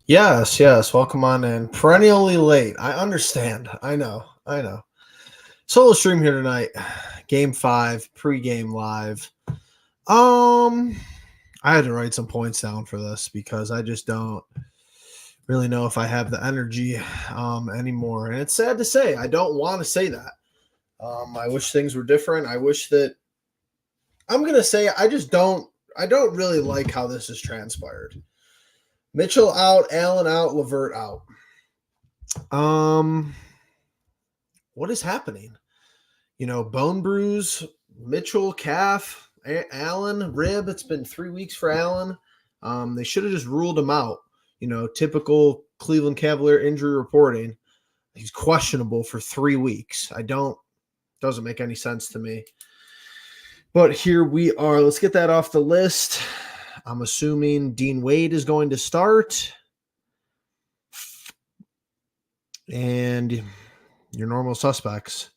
Yes, yes. Welcome on in. Perennially late. I understand. I know. Solo stream here tonight. Game 5, pregame live. Um, I had to write some points down for this because I just don't really know if I have the energy anymore. And it's sad to say. I don't want to say that. I wish things were different. I wish that I'm gonna say I don't really like how this has transpired. Mitchell out, Allen out, Levert out. Um, what is happening? Bone bruise, Mitchell, calf, Allen, rib. It's been 3 weeks for Allen. They should have just ruled him out. Typical Cleveland Cavalier injury reporting. He's questionable for 3 weeks. Doesn't make any sense to me. But here we are. Let's get that off the list. I'm assuming Dean Wade is going to start. And your normal suspects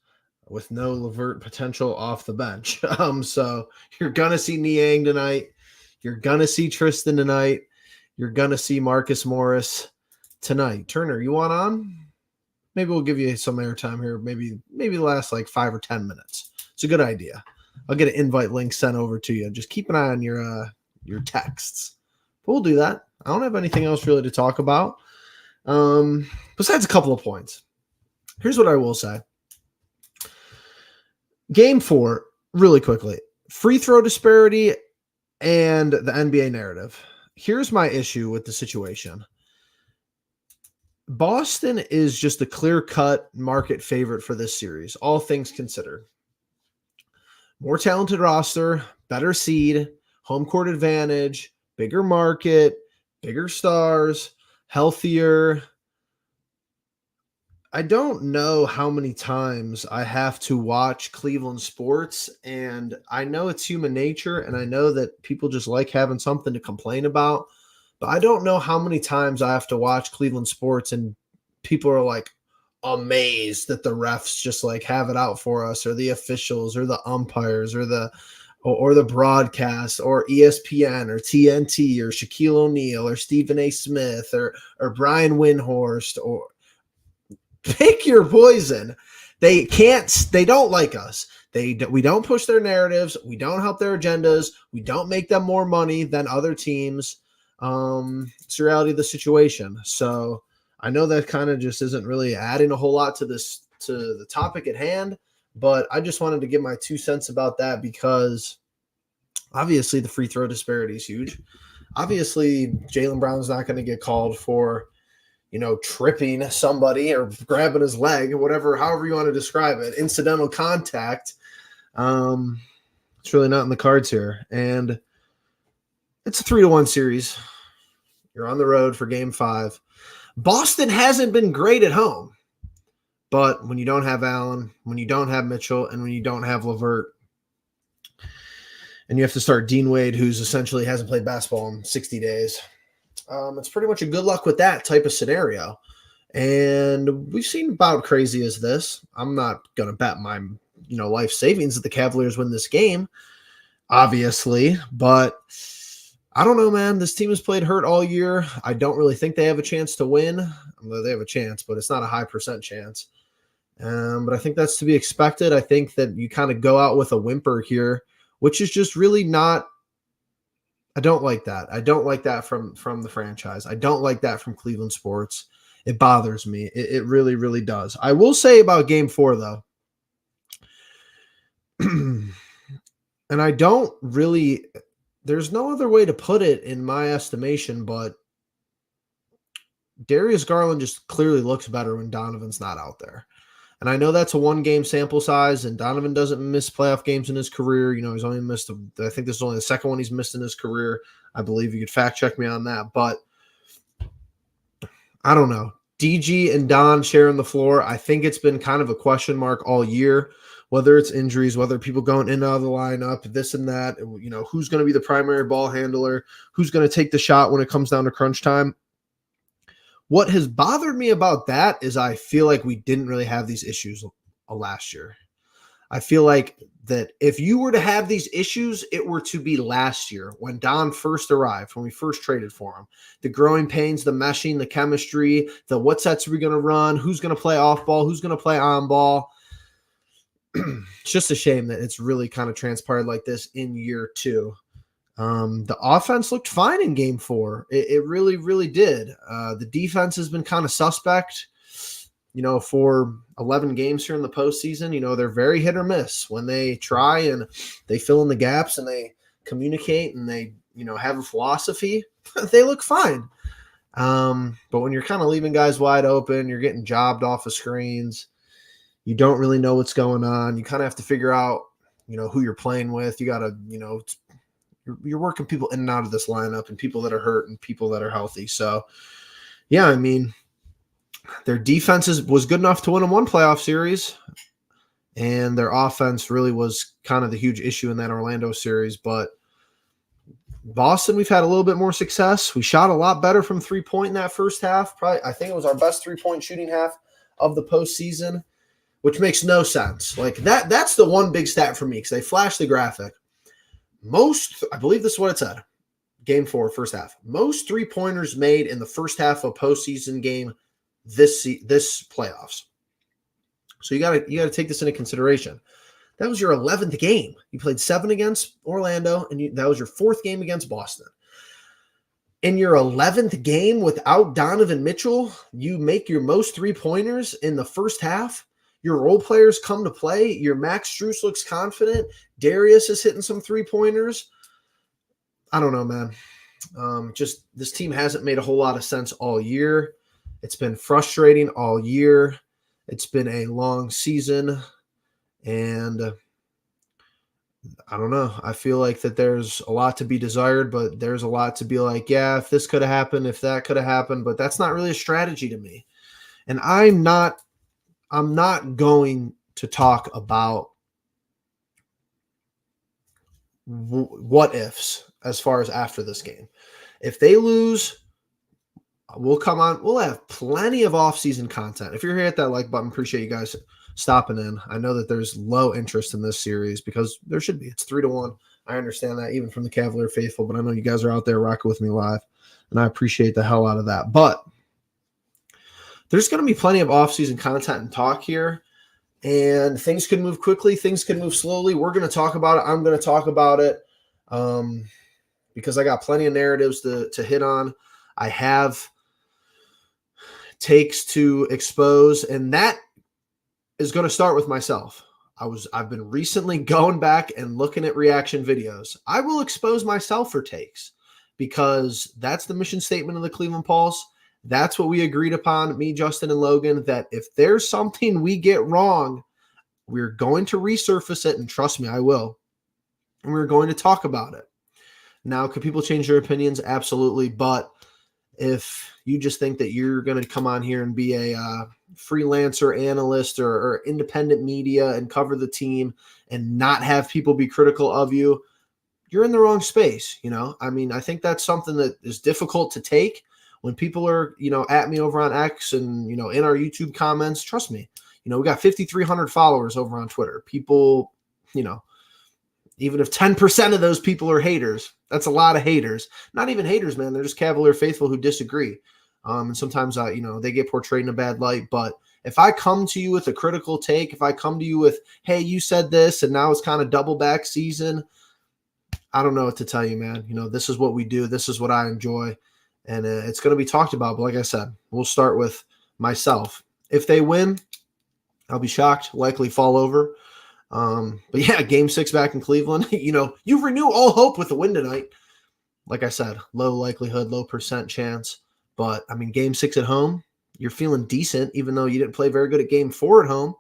with no Levert potential off the bench. So you're going to see Niang tonight. You're going to see Tristan tonight. You're going to see Marcus Morris tonight. Turner, you want on? Maybe we'll give you some airtime here. Maybe last like 5 or 10 minutes. It's a good idea. I'll get an invite link sent over to you. Just keep an eye on your texts. But we'll do that. I don't have anything else really to talk about. Besides a couple of points. Here's what I will say. Game 4, really quickly. Free throw disparity and the NBA narrative. Here's my issue with the situation. Boston is just a clear-cut market favorite for this series, all things considered. More talented roster, better seed, home court advantage, bigger market, bigger stars, healthier. I don't know how many times I have to watch Cleveland sports, and I know it's human nature, and I know that people just like having something to complain about, but I don't know how many times I have to watch Cleveland sports and people are like amazed that the refs just like have it out for us, or the officials, or the umpires, or the broadcast, or ESPN, or TNT, or Shaquille O'Neal, or Stephen A. Smith, or Brian Windhorst, or pick your poison. They don't like us. We don't push their narratives. We don't help their agendas. We don't make them more money than other teams. It's the reality of the situation. So I know that kind of just isn't really adding a whole lot to the topic at hand, but I just wanted to give my 2 cents about that because obviously the free throw disparity is huge. Obviously, Jaylen Brown's not going to get called for tripping somebody or grabbing his leg, however you want to describe it, incidental contact. It's really not in the cards here. And it's a 3-1 series. You're on the road for game 5. Boston hasn't been great at home. But when you don't have Allen, when you don't have Mitchell, and when you don't have Levert, and you have to start Dean Wade, who's essentially hasn't played basketball in 60 days, it's pretty much a good luck with that type of scenario. And we've seen about crazy as this. I'm not going to bet my life savings that the Cavaliers win this game, obviously. But I don't know, man. This team has played hurt all year. I don't really think they have a chance to win. Although they have a chance, but it's not a high percent chance. But I think that's to be expected. I think that you kind of go out with a whimper here, which is just really not. I don't like that. I don't like that from the franchise. I don't like that from Cleveland sports. It bothers me. It really, really does. I will say about game 4, though, and I don't really, there's no other way to put it in my estimation, but Darius Garland just clearly looks better when Donovan's not out there. And I know that's a 1-game sample size, and Donovan doesn't miss playoff games in his career. He's only missed, I think this is only the second one he's missed in his career. I believe you could fact check me on that. But I don't know. DG and Don sharing the floor. I think it's been kind of a question mark all year, whether it's injuries, whether people going in and out of the lineup, this and that. Who's going to be the primary ball handler? Who's going to take the shot when it comes down to crunch time? What has bothered me about that is I feel like we didn't really have these issues last year. I feel like that if you were to have these issues, it were to be last year when Don first arrived, when we first traded for him. The growing pains, the meshing, the chemistry, the what sets are we going to run, who's going to play off ball, who's going to play on ball. It's just a shame that it's really kind of transpired like this in year 2. The offense looked fine in game 4. It really, really did. The defense has been kind of suspect. For 11 games here in the postseason, they're very hit or miss when they try and they fill in the gaps and they communicate and they, have a philosophy. They look fine. But when you're kind of leaving guys wide open, you're getting jobbed off of screens. You don't really know what's going on. You kind of have to figure out, who you're playing with. You got to, you're working people in and out of this lineup and people that are hurt and people that are healthy. So, yeah, I mean, their defense was good enough to win in one playoff series, and their offense really was kind of the huge issue in that Orlando series. But Boston, we've had a little bit more success. We shot a lot better from three-point in that first half. Probably, I think it was our best three-point shooting half of the postseason, which makes no sense. Like that's the one big stat for me because they flashed the graphic. I believe this is what it said. Game 4, first half. Most three-pointers made in the first half of a postseason game this playoffs. So you got to take this into consideration. That was your 11th game. You played 7 against Orlando, and that was your 4th game against Boston. In your 11th game without Donovan Mitchell, you make your most three-pointers in the first half. Your role players come to play. Your Max Strus looks confident. Darius is hitting some three-pointers. I don't know, man. Just this team hasn't made a whole lot of sense all year. It's been frustrating all year. It's been a long season. And I don't know. I feel like that there's a lot to be desired, but there's a lot to be like, yeah, if this could have happened, if that could have happened, but that's not really a strategy to me. And I'm not going to talk about what ifs as far as after this game. If they lose, we'll have plenty of off-season content. If you're here at that like button, appreciate you guys stopping in. I know that there's low interest in this series because there should be. It's 3-1. I understand that even from the Cavalier faithful, but I know you guys are out there rocking with me live, and I appreciate the hell out of that. But there's going to be plenty of off-season content and talk here, and things can move quickly. Things can move slowly. We're going to talk about it. I'm going to talk about it because I got plenty of narratives to hit on. I have takes to expose, and that is going to start with myself. I've been recently going back and looking at reaction videos. I will expose myself for takes because that's the mission statement of the Cleveland Pulse. That's what we agreed upon, me, Justin, and Logan, that if there's something we get wrong, we're going to resurface it, and trust me, I will. And we're going to talk about it. Now, could people change their opinions? Absolutely. But if you just think that you're going to come on here and be a freelancer analyst or independent media and cover the team and not have people be critical of you, you're in the wrong space. I mean, I think that's something that is difficult to take when people are, at me over on X and, in our YouTube comments. Trust me, we got 5,300 followers over on Twitter. People, even if 10% of those people are haters, that's a lot of haters. Not even haters, man. They're just Cavalier faithful who disagree. And sometimes, they get portrayed in a bad light. But if I come to you with a critical take, if I come to you with, hey, you said this, and now it's kind of double back season, I don't know what to tell you, man. This is what we do. This is what I enjoy. And it's going to be talked about. But like I said, we'll start with myself. If they win, I'll be shocked, likely fall over. But yeah, game 6 back in Cleveland, you renew all hope with the win tonight. Like I said, low likelihood, low percent chance. But I mean, game 6 at home, you're feeling decent, even though you didn't play very good at game 4 at home.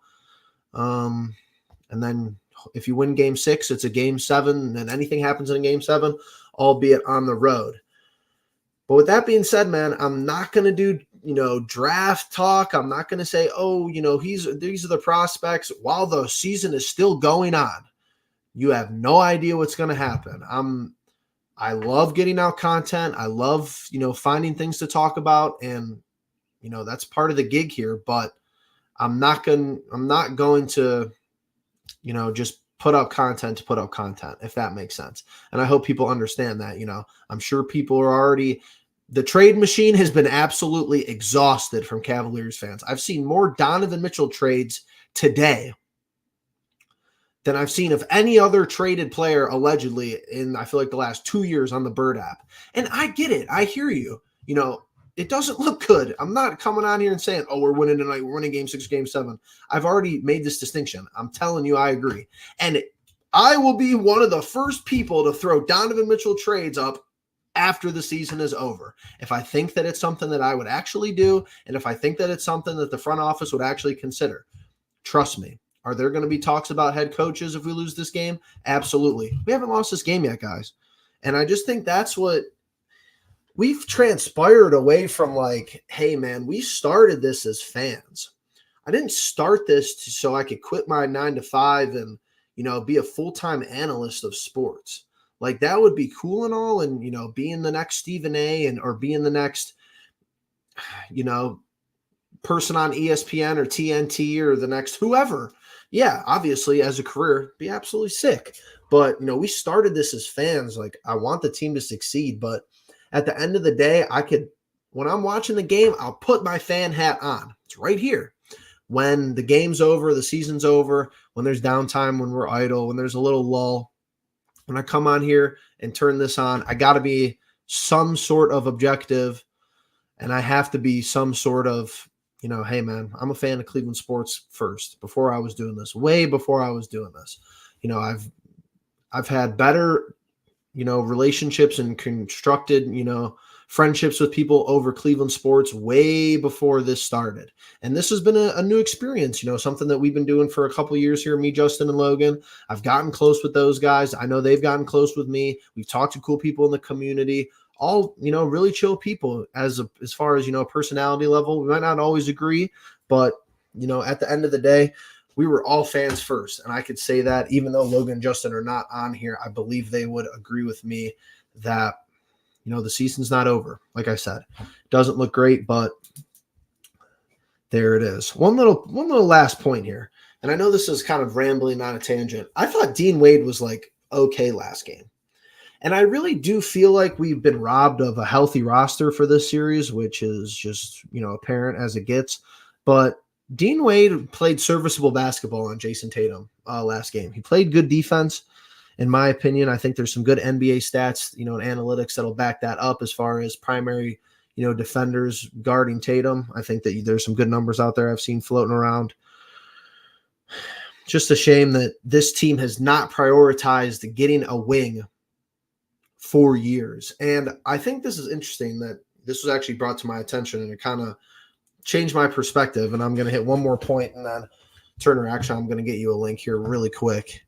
And then if you win game 6, it's a game 7, and then anything happens in game 7, albeit on the road. But with that being said, man, I'm not going to do, draft talk. I'm not going to say, these are the prospects while the season is still going on. You have no idea what's going to happen. I love getting out content. I love, finding things to talk about, and, that's part of the gig here, but I'm not going to just put up content to put up content, if that makes sense. And I hope people understand that. I'm sure people are already, the trade machine has been absolutely exhausted from Cavaliers fans. I've seen more Donovan Mitchell trades today than I've seen of any other traded player allegedly in, I feel like, the last 2 years on the Bird app. And I get it. I hear you. It doesn't look good. I'm not coming on here and saying, oh, we're winning tonight. We're winning game 6, game 7. I've already made this distinction. I'm telling you, I agree. And I will be one of the first people to throw Donovan Mitchell trades up after the season is over. If I think that it's something that I would actually do, and if I think that it's something that the front office would actually consider, trust me. Are there going to be talks about head coaches if we lose this game? Absolutely. We haven't lost this game yet, guys. And I just think that's what we've transpired away from, like, hey, man, we started this as fans. I didn't start this so I could quit my 9 to 5 and, be a full-time analyst of sports. Like, that would be cool and all, and, being the next Stephen A. or being the next, person on ESPN or TNT or the next whoever. Yeah, obviously, as a career, be absolutely sick. But, we started this as fans. Like, I want the team to succeed. But at the end of the day, when I'm watching the game, I'll put my fan hat on. It's right here. When the game's over, the season's over, when there's downtime, when we're idle, when there's a little lull, when I come on here and turn this on, I got to be some sort of objective, and I have to be some sort of, hey, man, I'm a fan of Cleveland sports first, before I was doing this, way before I was doing this. I've had better, relationships and constructed, friendships with people over Cleveland sports way before this started. And this has been a new experience, something that we've been doing for a couple of years here, me, Justin, and Logan. I've gotten close with those guys. I know they've gotten close with me. We've talked to cool people in the community, all, really chill people as far as, personality level. We might not always agree, but, at the end of the day, we were all fans first. And I could say that even though Logan and Justin are not on here, I believe they would agree with me that, the season's not over. Like I said, doesn't look great, but there it is. One little last point here. And I know this is kind of rambling on a tangent. I thought Dean Wade was like okay last game. And I really do feel like we've been robbed of a healthy roster for this series, which is just, apparent as it gets. But Dean Wade played serviceable basketball on Jason Tatum last game. He played good defense, in my opinion. I think there's some good NBA stats, and analytics that'll back that up as far as primary, defenders guarding Tatum. I think that there's some good numbers out there I've seen floating around. Just a shame that this team has not prioritized getting a wing for years. And I think this is interesting that this was actually brought to my attention, and it kind of changed my perspective. And I'm going to hit one more point, and then Turner, actually, I'm going to get you a link here really quick.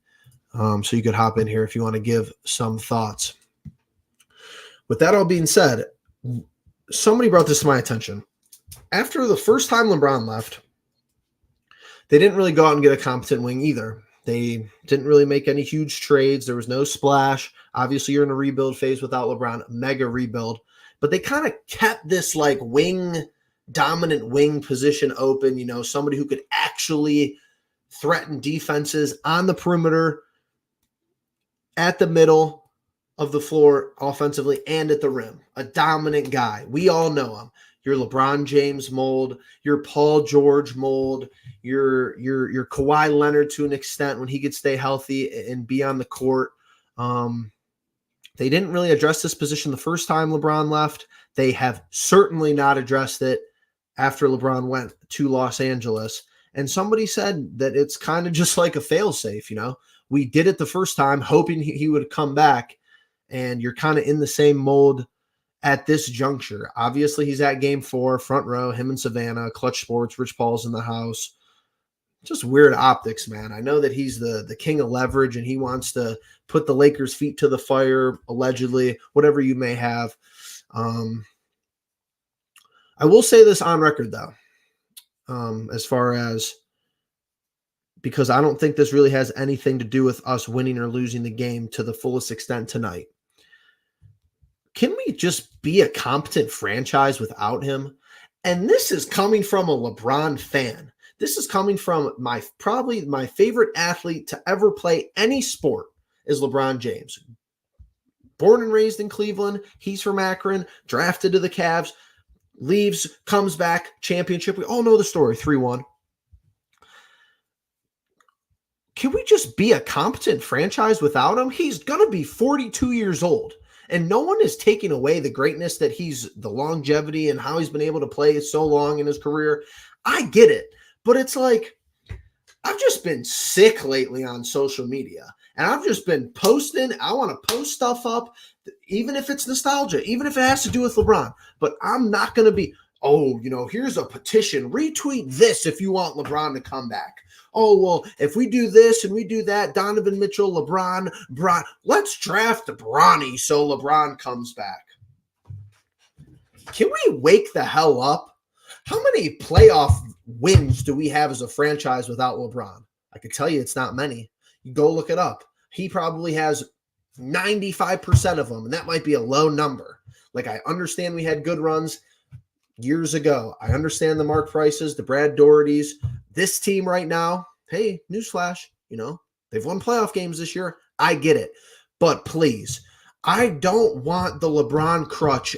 So you could hop in here if you want to give some thoughts. With that all being said, somebody brought this to my attention. After the first time LeBron left, they didn't really go out and get a competent wing either. They didn't really make any huge trades. There was no splash. Obviously, you're in a rebuild phase without LeBron, mega rebuild. But they kind of kept this like dominant wing position open, somebody who could actually threaten defenses on the perimeter, at the middle of the floor offensively, and at the rim. A dominant guy. We all know him. Your LeBron James mold, your Paul George mold, your Kawhi Leonard to an extent when he could stay healthy and be on the court. They didn't really address this position the first time LeBron left. They have certainly not addressed it after LeBron went to Los Angeles. And somebody said that it's kind of just like a failsafe, We did it the first time, hoping he would come back, and you're kind of in the same mold at this juncture. Obviously, he's at Game 4, front row, him and Savannah, Clutch Sports, Rich Paul's in the house. Just weird optics, man. I know that he's the king of leverage, and he wants to put the Lakers' feet to the fire, allegedly, whatever you may have. I will say this on record, though, as far as, because I don't think this really has anything to do with us winning or losing the game to the fullest extent tonight. Can we just be a competent franchise without him? And this is coming from a LeBron fan. This is coming from probably my favorite athlete to ever play any sport is LeBron James. Born and raised in Cleveland. He's from Akron, drafted to the Cavs, leaves, comes back, championship. We all know the story, 3-1. Can we just be a competent franchise without him? He's going to be 42 years old. And no one is taking away the greatness that the longevity and how he's been able to play so long in his career. I get it. But it's like, I've just been sick lately on social media. And I've just been posting. I want to post stuff up, even if it's nostalgia, even if it has to do with LeBron. But I'm not going to be, here's a petition. Retweet this if you want LeBron to come back. Oh, well, if we do this and we do that, Donovan Mitchell, LeBron, let's draft Bronny so LeBron comes back. Can we wake the hell up? How many playoff wins do we have as a franchise without LeBron? I can tell you it's not many. You go look it up. He probably has 95% of them, and that might be a low number. Like, I understand we had good runs years ago. I understand the Mark Prices, the Brad Dohertys. This team right now, hey, newsflash, they've won playoff games this year. I get it. But please, I don't want the LeBron crutch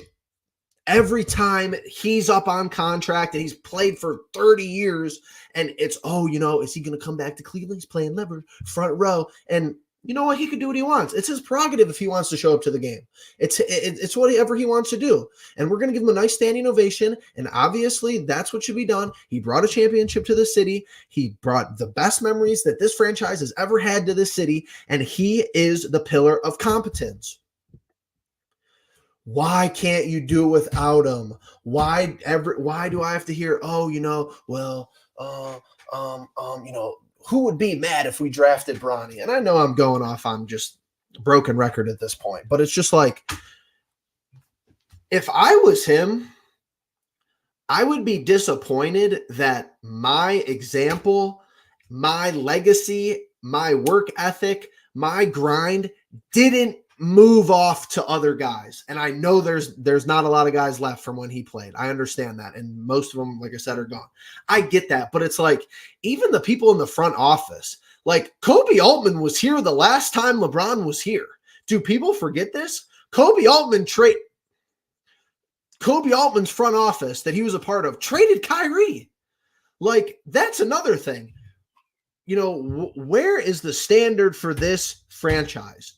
every time he's up on contract and he's played for 30 years and it's, is he going to come back to Cleveland? He's playing front row. And you know what? He can do what he wants. It's his prerogative if he wants to show up to the game. It's whatever he wants to do. And we're going to give him a nice standing ovation. And obviously that's what should be done. He brought a championship to the city. He brought the best memories that this franchise has ever had to this city. And he is the pillar of competence. Why can't you do without him? Why do I have to hear, who would be mad if we drafted Bronny? And I know I'm going off on just broken record at this point, but it's just like, if I was him, I would be disappointed that my example, my legacy, my work ethic, my grind didn't move off to other guys. And I know there's not a lot of guys left from when he played. I understand that. And most of them, like I said, are gone. I get that. But it's like, even the people in the front office, like Kobe Altman was here the last time LeBron was here. Do people forget this? Kobe Altman's front office that he was a part of traded Kyrie. Like, that's another thing. Where is the standard for this franchise?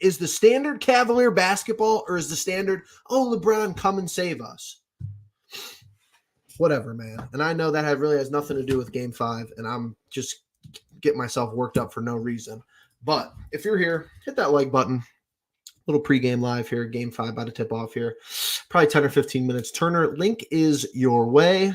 Is the standard Cavalier basketball, or is the standard, LeBron, come and save us? Whatever, man. And I know that really has nothing to do with Game 5, and I'm just getting myself worked up for no reason. But if you're here, hit that like button. Little pregame live here. Game 5 about to tip off here. Probably 10 or 15 minutes. Turner, link is your way.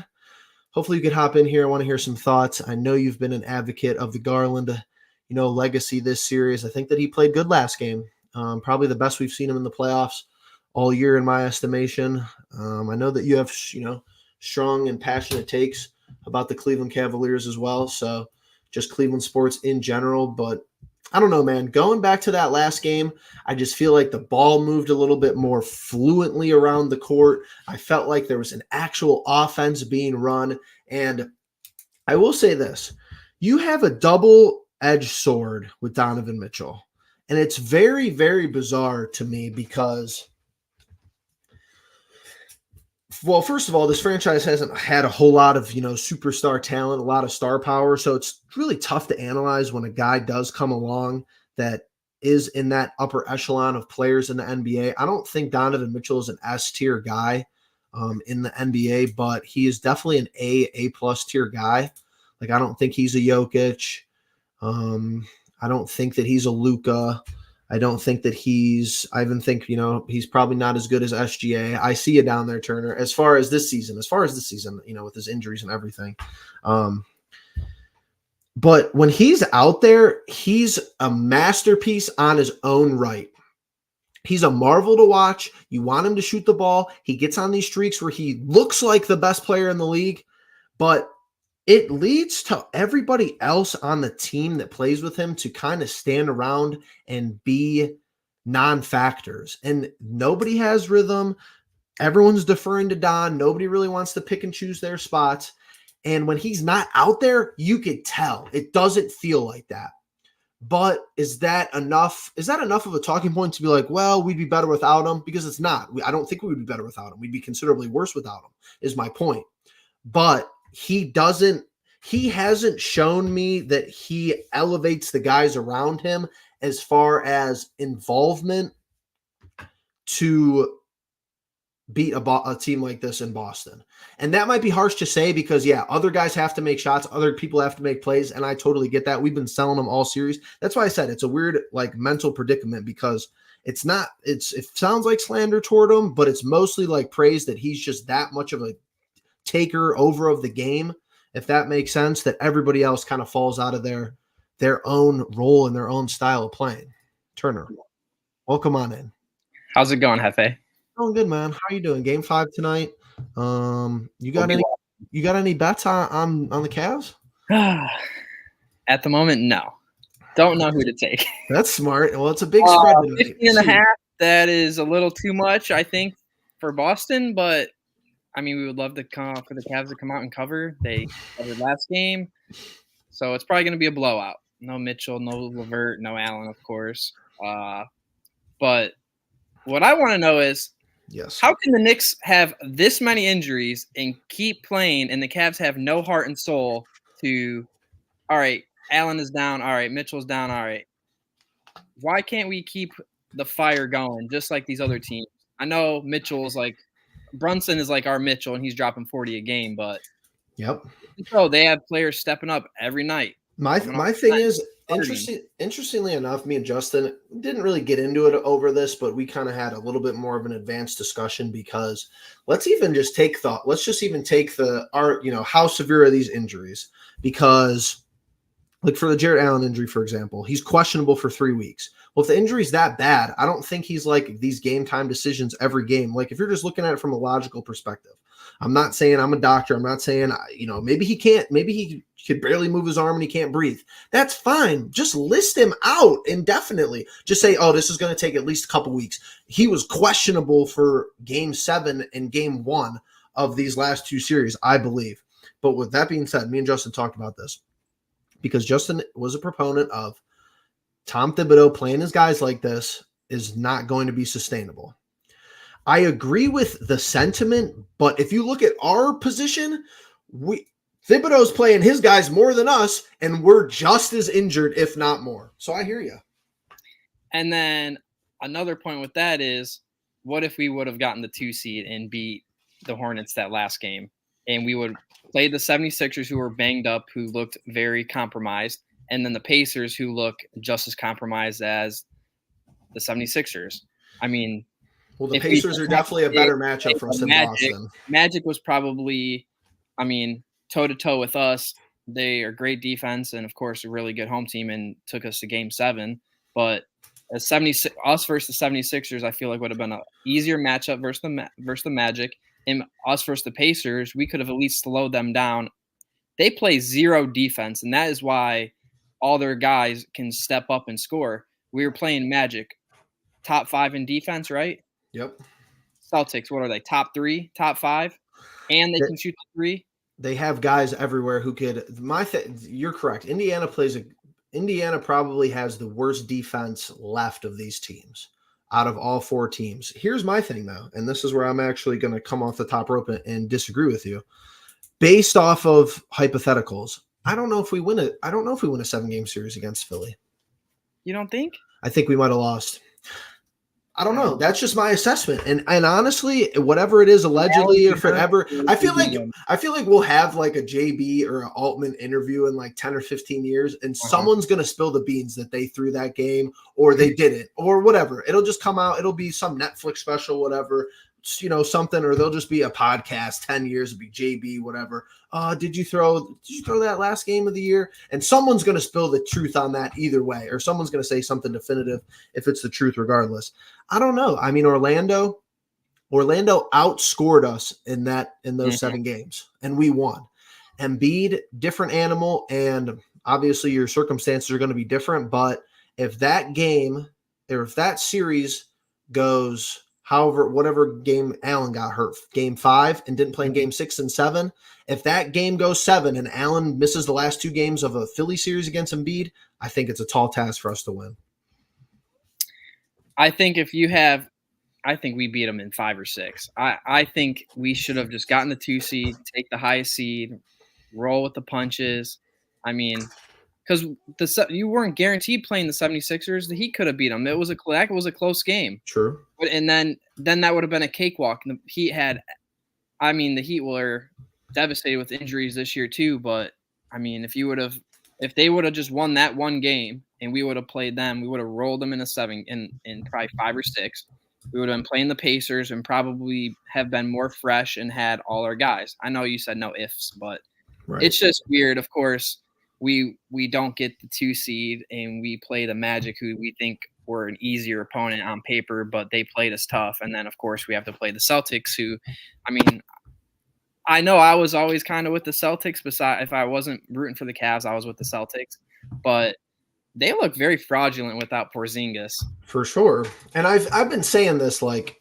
Hopefully you could hop in here. I want to hear some thoughts. I know you've been an advocate of the Garland legacy this series. I think that he played good last game. Probably the best we've seen him in the playoffs all year, in my estimation. I know that you have, strong and passionate takes about the Cleveland Cavaliers as well. So just Cleveland sports in general. But I don't know, man. Going back to that last game, I just feel like the ball moved a little bit more fluently around the court. I felt like there was an actual offense being run. And I will say this. You have a double-edged sword with Donovan Mitchell. And it's very, very bizarre to me because, well, first of all, this franchise hasn't had a whole lot of, superstar talent, a lot of star power. So it's really tough to analyze when a guy does come along that is in that upper echelon of players in the NBA. I don't think Donovan Mitchell is an S-tier guy in the NBA, but he is definitely an A-plus tier guy. Like, I don't think he's a Jokic. I don't think that he's a Luka. I don't think that I even think, he's probably not as good as SGA. I see you down there, Turner, as far as this season, with his injuries and everything. But when he's out there, he's a masterpiece on his own right. He's a marvel to watch. You want him to shoot the ball. He gets on these streaks where he looks like the best player in the league, but it leads to everybody else on the team that plays with him to kind of stand around and be non-factors. And nobody has rhythm. Everyone's deferring to Don. Nobody really wants to pick and choose their spots. And when he's not out there, you could tell. It doesn't feel like that. But is that enough? Is that enough of a talking point to be like, well, we'd be better without him? Because it's not. I don't think we would be better without him. We'd be considerably worse without him, is my point. But he hasn't shown me that he elevates the guys around him as far as involvement to beat a team like this in Boston. And that might be harsh to say because, yeah, other guys have to make shots. Other people have to make plays. And I totally get that. We've been selling them all series. That's why I said it's a weird, like, mental predicament because it sounds like slander toward him, but it's mostly like praise that he's just that much of a taker over of the game, if that makes sense, that everybody else kind of falls out of their own role and their own style of playing. Turner, welcome on in. How's it going, Hefe? Oh, good, man. How are you doing? Game 5 tonight. You got any bets on the Cavs? At the moment, no. Don't know who to take. That's smart. Well, it's a big spread tonight. 15.5. That is a little too much, I think, for Boston. But I mean, we would love to for the Cavs to come out and cover. They covered last game, so it's probably going to be a blowout. No Mitchell, no LeVert, no Allen, of course. But what I want to know is, yes, how can the Knicks have this many injuries and keep playing, and the Cavs have no heart and soul to, all right, Allen is down, all right, Mitchell's down, all right. Why can't we keep the fire going just like these other teams? I know Mitchell's like – Brunson is like our Mitchell, and he's dropping 40 a game, but yep. So they have players stepping up every night. My thing is, interestingly enough, me and Justin didn't really get into it over this, but we kind of had a little bit more of an advanced discussion because let's just take how severe are these injuries? Because like for the Jarrett Allen injury, for example, he's questionable for 3 weeks. Well, if the injury's that bad, I don't think he's like these game time decisions every game. Like if you're just looking at it from a logical perspective, I'm not saying I'm a doctor. I'm not saying, maybe he could barely move his arm and he can't breathe. That's fine. Just list him out indefinitely. Just say, oh, this is going to take at least a couple weeks. He was questionable for game 7 and game 1 of these last 2 series, I believe. But with that being said, me and Justin talked about this because Justin was a proponent of Tom Thibodeau playing his guys like this is not going to be sustainable. I agree with the sentiment, but if you look at our position, Thibodeau's playing his guys more than us, and we're just as injured, if not more. So I hear you. And then another point with that is, what if we would have gotten the 2 seed and beat the Hornets that last game, and we would play the 76ers who were banged up, who looked very compromised, and then the Pacers who look just as compromised as the 76ers. I mean, well, the Pacers are definitely a better matchup for us in Boston. Magic was probably, toe-to-toe with us. They are great defense and, of course, a really good home team and took us to Game 7. But us versus the 76ers, I feel like would have been an easier matchup versus the Magic. And us versus the Pacers, we could have at least slowed them down. They play zero defense, and that is why all their guys can step up and score. We were playing Magic, top 5 in defense, right? Yep. Celtics, what are they? Top 3, top 5? And they can shoot the 3? They have guys everywhere who could you're correct. Indiana probably has the worst defense left of these teams out of all 4 teams. Here's my thing though, and this is where I'm actually going to come off the top rope and disagree with you. Based off of hypotheticals, I don't know if we win a 7-game series against Philly. You don't think? I think we might have lost. I don't know. That's just my assessment. And honestly, whatever it is, allegedly, or forever, I feel like we'll have like a JB or an Altman interview in like 10 or 15 years, and someone's going to spill the beans that they threw that game or they didn't or whatever. It'll just come out. It'll be some Netflix special, whatever, something, or they'll just be a podcast 10 years, it'll be JB, whatever. Did you throw that last game of the year? And someone's going to spill the truth on that either way, or someone's going to say something definitive if it's the truth regardless. I don't know. I mean, Orlando outscored us in those 7 games, and we won. Embiid, different animal, and obviously your circumstances are going to be different, but if that series goes however, whatever game Allen got hurt, game 5, and didn't play in game 6 and 7. If that game goes 7 and Allen misses the last 2 games of a Philly series against Embiid, I think it's a tall task for us to win. I think I think we beat them in 5 or 6. I think we should have just gotten the 2 seed, take the highest seed, roll with the punches. I mean, because you weren't guaranteed playing the 76ers. The Heat could have beat them. That was a close game. True. And then that would have been a cakewalk. The Heat the Heat were devastated with injuries this year too. But I mean, if they would have just won that one game and we would have played them, we would have rolled them in a 7 in probably 5 or 6. We would have been playing the Pacers and probably have been more fresh and had all our guys. I know you said no ifs, but It's just weird. Of course, we don't get the 2 seed and we play the Magic, who we think were an easier opponent on paper, but they played us tough. And then, of course, we have to play the Celtics, who, I mean, I know I was always kind of with the Celtics. If I wasn't rooting for the Cavs, I was with the Celtics. But they look very fraudulent without Porzingis. For sure. And I've been saying this, like,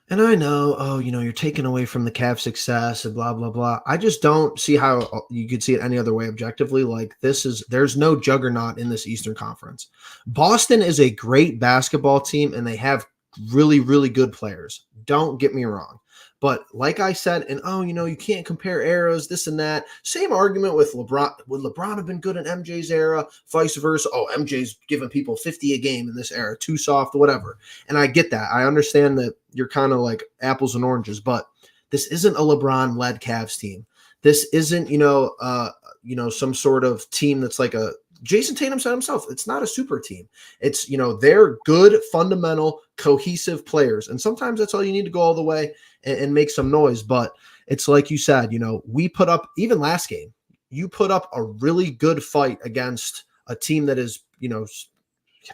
and I know, you're taking away from the Cavs' success and blah, blah, blah. I just don't see how you could see it any other way objectively. Like, there's no juggernaut in this Eastern Conference. Boston is a great basketball team, and they have really, really good players. Don't get me wrong. But like I said, and you can't compare eras, this and that. Same argument with LeBron. Would LeBron have been good in MJ's era? Vice versa. Oh, MJ's giving people 50 a game in this era. Too soft, whatever. And I get that. I understand that you're kind of like apples and oranges, but this isn't a LeBron-led Cavs team. This isn't, some sort of team that's like a Jason Tatum said himself, it's not a super team. It's, they're good, fundamental, cohesive players. And sometimes that's all you need to go all the way and make some noise. But it's like you said, we put up, even last game, you put up a really good fight against a team that is,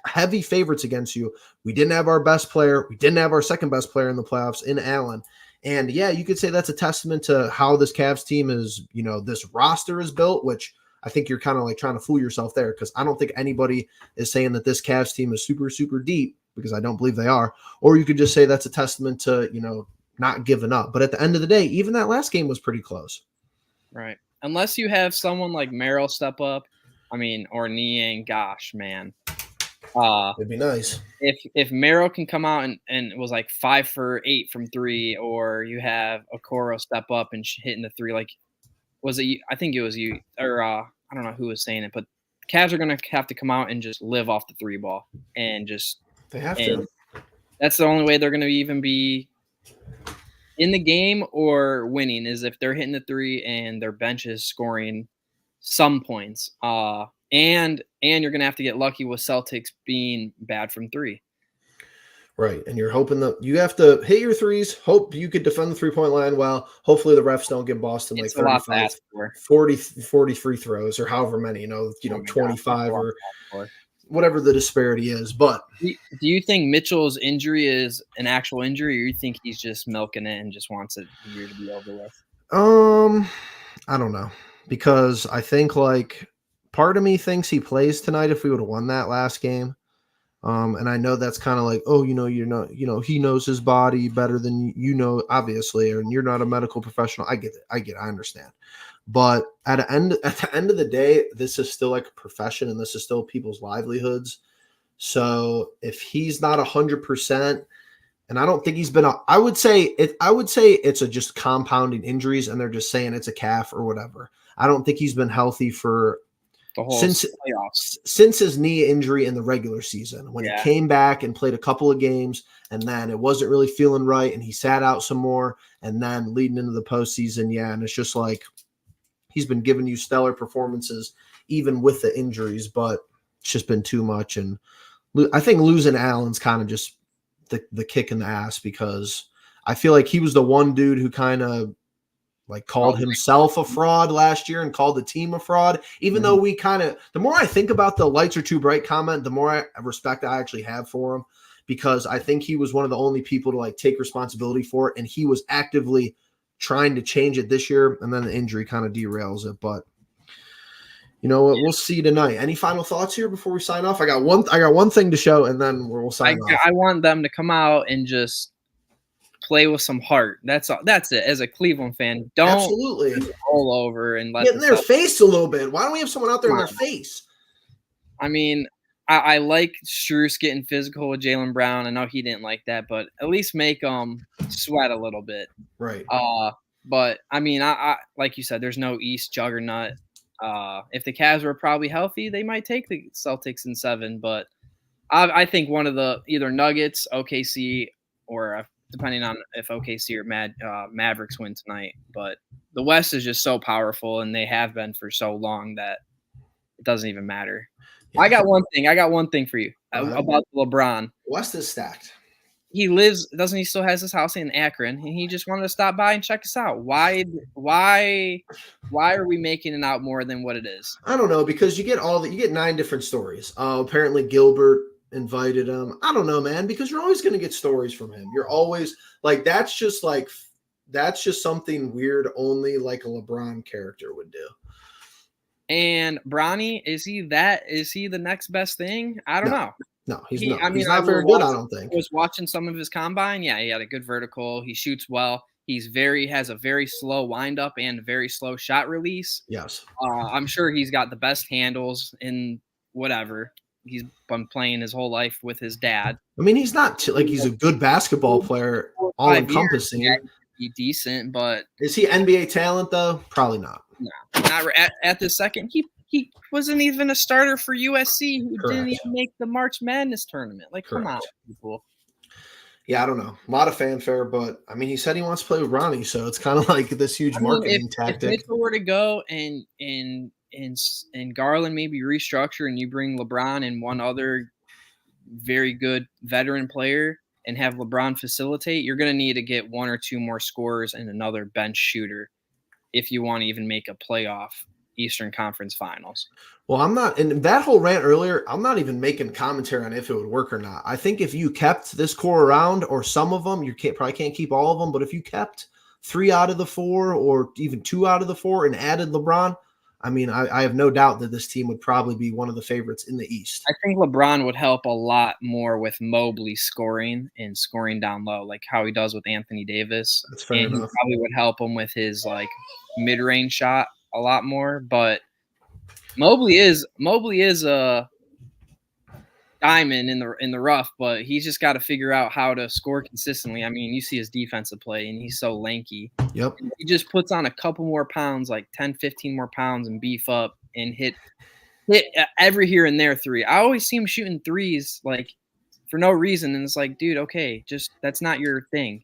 heavy favorites against you. We didn't have our best player. We didn't have our second best player in the playoffs in Allen. And yeah, you could say that's a testament to how this Cavs team is, this roster is built, which I think you're kind of like trying to fool yourself there, because I don't think anybody is saying that this Cavs team is super, super deep, because I don't believe they are. Or you could just say that's a testament to, not giving up. But at the end of the day, even that last game was pretty close. Right. Unless you have someone like Merrill step up, or Niang, gosh, man. It'd be nice. If Merrill can come out and it was like 5 for 8 from 3, or you have Okoro step up and hitting the 3, like, was it? I think it was you, or I don't know who was saying it, but Cavs are going to have to come out and just live off the 3 ball and just. They have to. That's the only way they're going to even be in the game or winning, is if they're hitting the 3 and their bench is scoring some points. And you're going to have to get lucky with Celtics being bad from 3. Right, and you're hoping that you have to hit your threes, hope you could defend the 3-point line well. Hopefully the refs don't give Boston like 35, 40 free throws, or however many, 25 or whatever the disparity is. But do you think Mitchell's injury is an actual injury, or you think he's just milking it and just wants it year to be over with? I don't know, because I think, like, part of me thinks he plays tonight if we would have won that last game. And I know that's kind of like, you're not, he knows his body better than obviously, and you're not a medical professional. I get it. I understand. But at the end of the day, this is still like a profession, and this is still people's livelihoods. So if he's not 100%, and I don't think he's been, I would say it's just compounding injuries, and they're just saying it's a calf or whatever. I don't think he's been healthy for since his knee injury in the regular season, when he came back and played a couple of games, and then it wasn't really feeling right, and he sat out some more, and then leading into the postseason, and it's just like he's been giving you stellar performances even with the injuries, but it's just been too much. And I think losing Allen's kind of just the kick in the ass, because I feel like he was the one dude who kind of like called himself a fraud last year and called the team a fraud, even though we the more I think about the lights are too bright comment, the more respect I actually have for him, because I think he was one of the only people to like take responsibility for it. And he was actively trying to change it this year. And then the injury kind of derails it, but you know what? We'll see tonight. Any final thoughts here before we sign off? I got one thing to show, and then we'll sign off. I want them to come out and just play with some heart. That's all. That's it. As a Cleveland fan, don't Absolutely roll over and let get in their face a little bit. Why don't we have someone out there in their face? I mean, I like Strus getting physical with Jaylen Brown. I know he didn't like that, but at least make them sweat a little bit. Right. But I mean, I like you said, there's no East juggernaut. If the Cavs were probably healthy, they might take the Celtics in 7. But I think one of the either Nuggets, OKC, or depending on if OKC or Mavericks win tonight. But the West is just so powerful, and they have been for so long that it doesn't even matter. Yeah. I got one thing for you about LeBron. West is stacked. Doesn't he still has his house in Akron, and he just wanted to stop by and check us out. Why are we making it out more than what it is? I don't know, because you get 9 different stories. Apparently Gilbert invited him. I don't know, man, because you're always going to get stories from him. You're always that's just something weird only like a LeBron character would do. And Bronny, is he the next best thing? I don't know. No, he's not. I mean, he's not very good, I don't think. I was watching some of his combine. Yeah, he had a good vertical. He shoots well. Has a very slow windup and very slow shot release. Yes. I'm sure he's got the best handles in whatever. He's been playing his whole life with his dad. I mean, he's not he's a good basketball player, all encompassing. Yeah, he's decent, but is he NBA talent though? Probably not. No, not at the second. He wasn't even a starter for USC, who didn't even make the March Madness tournament. Like, come on, people. Yeah, I don't know. A lot of fanfare, but I mean, he said he wants to play with Ronnie, so it's kind of like this huge marketing tactic. If Mitchell were to go and Garland maybe restructure, and you bring LeBron and one other very good veteran player and have LeBron facilitate, you're going to need to get 1 or 2 more scorers and another bench shooter if you want to even make a playoff Eastern Conference Finals. Well, I'm not – in that whole rant earlier, I'm not even making commentary on if it would work or not. I think if you kept this core around, or some of them, probably can't keep all of them, but if you kept 3 out of the 4 or even 2 out of the 4 and added LeBron, I mean, I have no doubt that this team would probably be one of the favorites in the East. I think LeBron would help a lot more with Mobley scoring and scoring down low, like how he does with Anthony Davis. That's fair enough. He probably would help him with his mid-range shot a lot more. But Mobley is a diamond in the rough, but he's just got to figure out how to score consistently. I mean, you see his defensive play, and he's so lanky. Yep. And he just puts on a couple more pounds, like 10, 15 more pounds, and beef up and hit every here and there 3. I always see him shooting 3s for no reason, and it's like, dude, okay, just that's not your thing.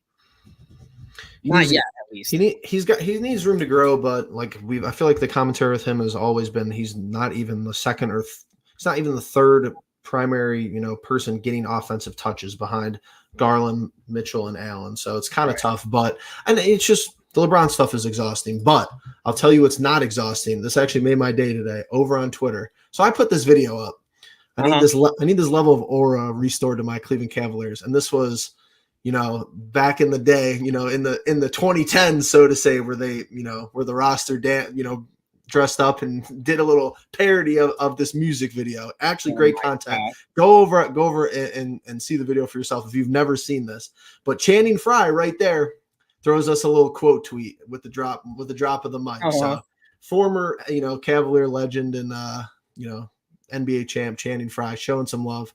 Not yet, at least. He needs room to grow, but I feel like the commentary with him has always been he's not even the second or he's not even the third primary, person getting offensive touches behind Garland, Mitchell, and Allen. So it's kind of tough, and it's just the LeBron stuff is exhausting. But I'll tell you what's not exhausting. This actually made my day today over on Twitter. So I put this video up. I need this level of aura restored to my Cleveland Cavaliers, and this was, back in the day, in the 2010s, so to say, where they, where the roster dressed up and did a little parody of this music video. Actually, great content. Go over and see the video for yourself if you've never seen this. But Channing Frye right there throws us a little quote tweet with the drop of the mic. So former, Cavalier legend and NBA champ Channing Frye showing some love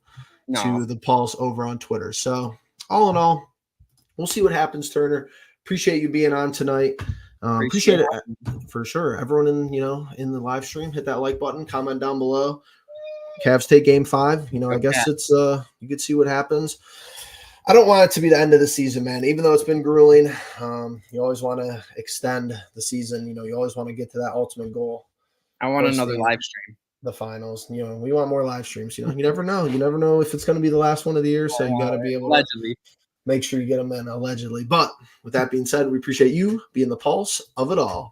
to the Pulse over on Twitter. So all in all, we'll see what happens, Turner. Appreciate you being on tonight. Appreciate it for sure. Everyone in the live stream, hit that like button, comment down below. Cavs take game 5. I guess it's you could see what happens. I don't want it to be the end of the season, man. Even though it's been grueling, you always want to extend the season. You always want to get to that ultimate goal. I want another live stream. The finals. We want more live streams. You never know. You never know if it's going to be the last one of the year. So you got to be able to make sure you get them in allegedly. But with that being said, we appreciate you being the pulse of it all.